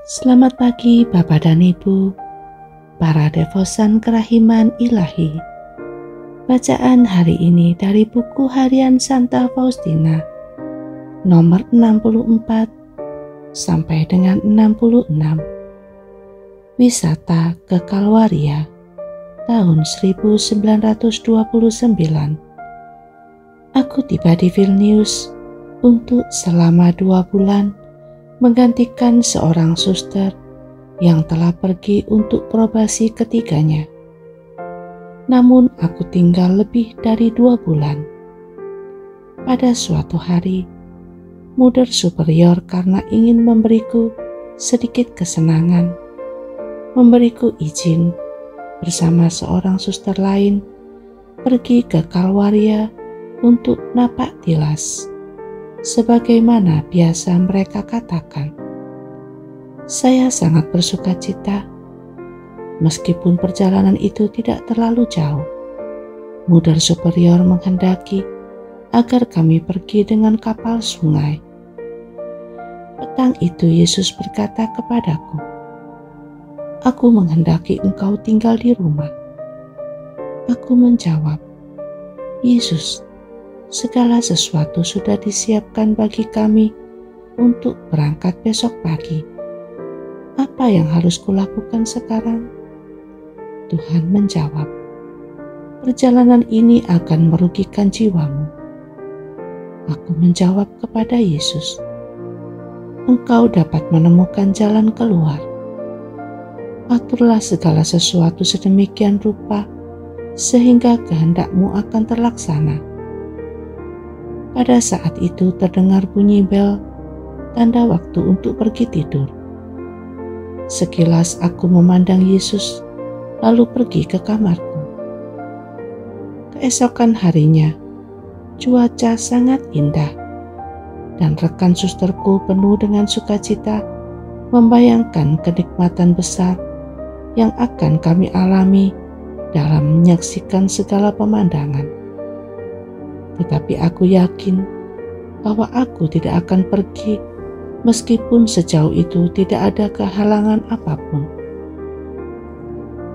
Selamat pagi Bapak dan Ibu, para devosan kerahiman ilahi. Bacaan hari ini dari buku harian Santa Faustina, nomor 64 sampai dengan 66. Wisata ke Kalwaria, tahun 1929. Aku tiba di Vilnius untuk selama 2 bulan menggantikan seorang suster yang telah pergi untuk probasi ketiganya. Namun aku tinggal lebih dari 2 bulan. Pada suatu hari, Mother Superior karena ingin memberiku sedikit kesenangan, memberiku izin bersama seorang suster lain pergi ke Kalwaria untuk napak tilas, sebagaimana biasa mereka katakan. Saya sangat bersuka cita, meskipun perjalanan itu tidak terlalu jauh. Mother Superior menghendaki agar kami pergi dengan kapal sungai. Petang itu Yesus berkata kepadaku, "Aku menghendaki engkau tinggal di rumah." Aku menjawab, "Yesus, segala sesuatu sudah disiapkan bagi kami untuk berangkat besok pagi. Apa yang harus kulakukan sekarang?" Tuhan menjawab, "Perjalanan ini akan merugikan jiwamu." Aku menjawab kepada Yesus, "Engkau dapat menemukan jalan keluar. Aturlah segala sesuatu sedemikian rupa sehingga kehendak-Mu akan terlaksana." Pada saat itu terdengar bunyi bel, tanda waktu untuk pergi tidur. Sekilas aku memandang Yesus, lalu pergi ke kamarku. Keesokan harinya, cuaca sangat indah, dan rekan susterku penuh dengan sukacita membayangkan kenikmatan besar yang akan kami alami dalam menyaksikan segala pemandangan. Tetapi aku yakin bahwa aku tidak akan pergi meskipun sejauh itu tidak ada kehalangan apapun.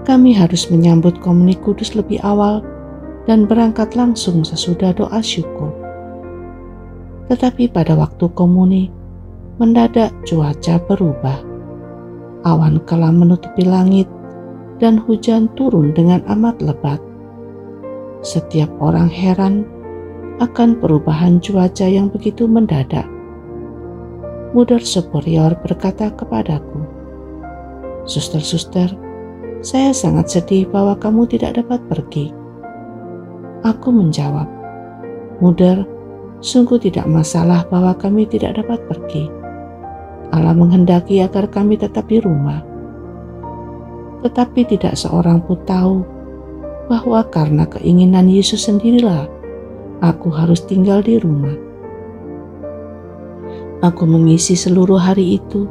Kami harus menyambut Komuni Kudus lebih awal dan berangkat langsung sesudah doa syukur. Tetapi pada waktu komuni, mendadak cuaca berubah. Awan kelam menutupi langit dan hujan turun dengan amat lebat. Setiap orang heran akan perubahan cuaca yang begitu mendadak. Mother Superior berkata kepadaku, "Suster-suster, saya sangat sedih bahwa kamu tidak dapat pergi." Aku menjawab, "Mother, sungguh tidak masalah bahwa kami tidak dapat pergi. Allah menghendaki agar kami tetap di rumah." Tetapi tidak seorang pun tahu bahwa karena keinginan Yesus sendirilah aku harus tinggal di rumah. Aku mengisi seluruh hari itu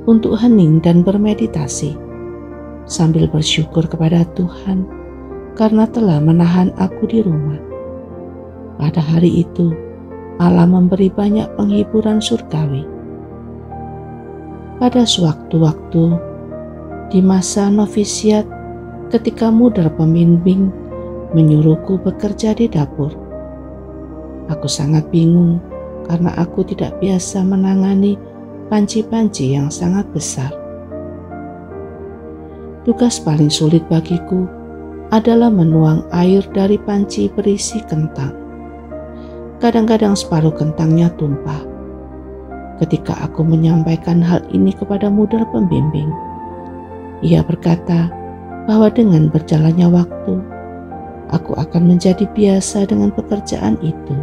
untuk hening dan bermeditasi, sambil bersyukur kepada Tuhan karena telah menahan aku di rumah. Pada hari itu, Allah memberi banyak penghiburan surgawi. Pada sewaktu-waktu, di masa novisiat, ketika Mother pembimbing menyuruhku bekerja di dapur, aku sangat bingung karena aku tidak biasa menangani panci-panci yang sangat besar. Tugas paling sulit bagiku adalah menuang air dari panci berisi kentang. Kadang-kadang separuh kentangnya tumpah. Ketika aku menyampaikan hal ini kepada Mother pembimbing, ia berkata bahwa dengan berjalannya waktu, aku akan menjadi biasa dengan pekerjaan itu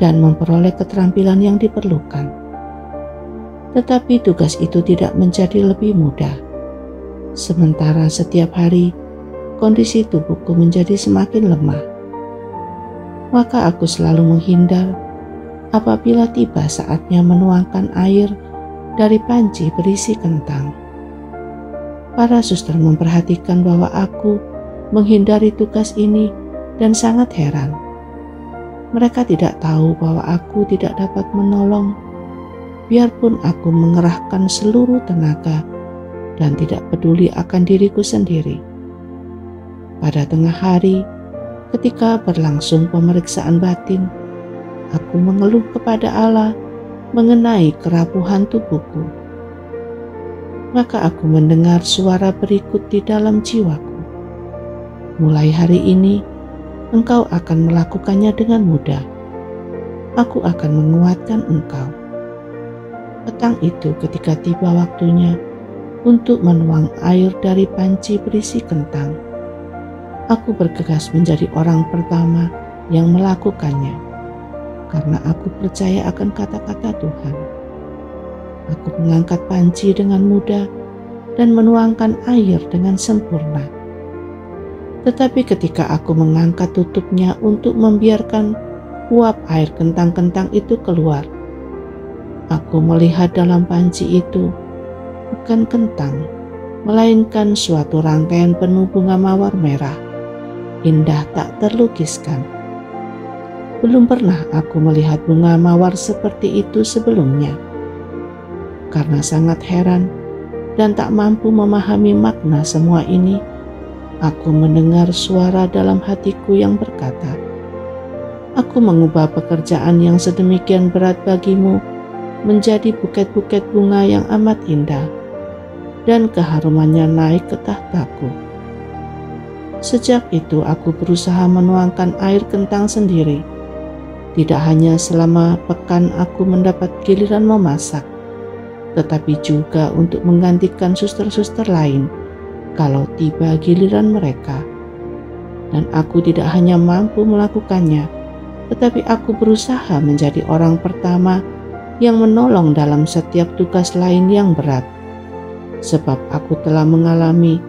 dan memperoleh keterampilan yang diperlukan. Tetapi tugas itu tidak menjadi lebih mudah. Sementara setiap hari, kondisi tubuhku menjadi semakin lemah. Maka aku selalu menghindar apabila tiba saatnya menuangkan air dari panci berisi kentang. Para suster memperhatikan bahwa aku menghindari tugas ini dan sangat heran. Mereka tidak tahu bahwa aku tidak dapat menolong biarpun aku mengerahkan seluruh tenaga dan tidak peduli akan diriku sendiri. Pada tengah hari, ketika berlangsung pemeriksaan batin, aku mengeluh kepada Allah mengenai kerapuhan tubuhku. Maka aku mendengar suara berikut di dalam jiwaku. Mulai hari ini, engkau akan melakukannya dengan mudah. Aku akan menguatkan engkau. Petang itu ketika tiba waktunya untuk menuang air dari panci berisi kentang, aku bergegas menjadi orang pertama yang melakukannya, karena aku percaya akan kata-kata Tuhan. Aku mengangkat panci dengan mudah dan menuangkan air dengan sempurna. Tetapi ketika aku mengangkat tutupnya untuk membiarkan uap air kentang-kentang itu keluar, aku melihat dalam panci itu bukan kentang, melainkan suatu rangkaian penuh bunga mawar merah, indah tak terlukiskan. Belum pernah aku melihat bunga mawar seperti itu sebelumnya. Karena sangat heran dan tak mampu memahami makna semua ini, aku mendengar suara dalam hatiku yang berkata, "Aku mengubah pekerjaan yang sedemikian berat bagimu menjadi buket-buket bunga yang amat indah, dan keharumannya naik ke tahtaku." Sejak itu aku berusaha menuangkan air kentang sendiri. Tidak hanya selama pekan aku mendapat giliran memasak, tetapi juga untuk menggantikan suster-suster lain kalau tiba giliran mereka. Dan aku tidak hanya mampu melakukannya, tetapi aku berusaha menjadi orang pertama yang menolong dalam setiap tugas lain yang berat. Sebab aku telah mengalami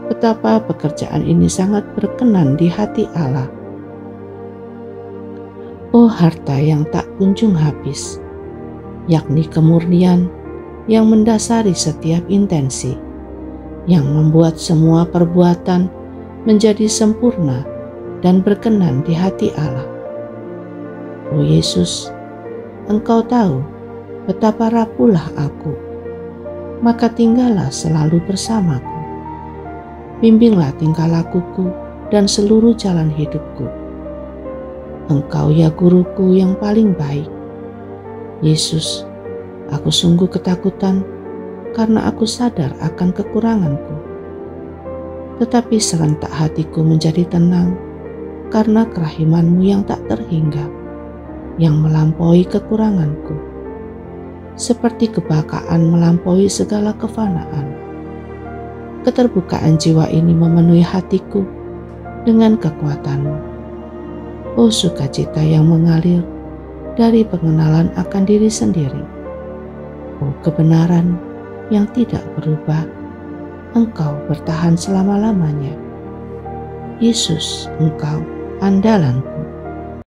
betapa pekerjaan ini sangat berkenan di hati Allah. Oh harta yang tak kunjung habis, yakni kemurnian yang mendasari setiap intensi, yang membuat semua perbuatan menjadi sempurna dan berkenan di hati Allah. Oh Yesus, Engkau tahu betapa rapuhlah aku, maka tinggallah selalu bersamaku. Bimbinglah tingkah lakuku dan seluruh jalan hidupku. Engkau ya guruku yang paling baik. Yesus, aku sungguh ketakutan karena aku sadar akan kekuranganku. Tetapi serentak hatiku menjadi tenang karena kerahiman-Mu yang tak terhingga, yang melampaui kekuranganku. Seperti kebakaan melampaui segala kefanaan. Keterbukaan jiwa ini memenuhi hatiku dengan kekuatan-Mu. Oh sukacita yang mengalir dari pengenalan akan diri sendiri. Oh kebenaran yang tidak berubah, Engkau bertahan selama-lamanya. Yesus, Engkau andalanku.